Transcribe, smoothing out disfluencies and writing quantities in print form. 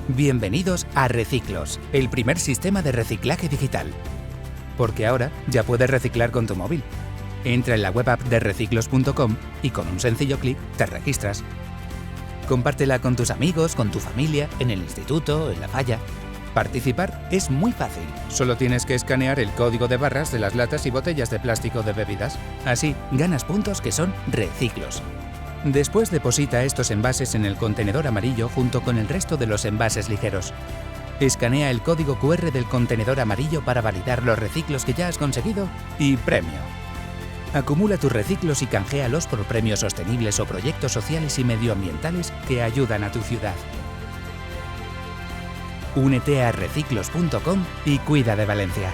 Bienvenidos a Reciclos, el primer sistema de reciclaje digital. Porque ahora ya puedes reciclar con tu móvil. Entra en la web app de reciclos.com y con un sencillo clic te registras. Compártela con tus amigos, con tu familia, en el instituto, en la falla. Participar es muy fácil. Solo tienes que escanear el código de barras de las latas y botellas de plástico de bebidas. Así, ganas puntos que son reciclos. Después deposita estos envases en el contenedor amarillo junto con el resto de los envases ligeros. Escanea el código QR del contenedor amarillo para validar los reciclos que ya has conseguido y ¡premio! Acumula tus reciclos y canjealos por premios sostenibles o proyectos sociales y medioambientales que ayudan a tu ciudad. Únete a reciclos.com y cuida de Valencia.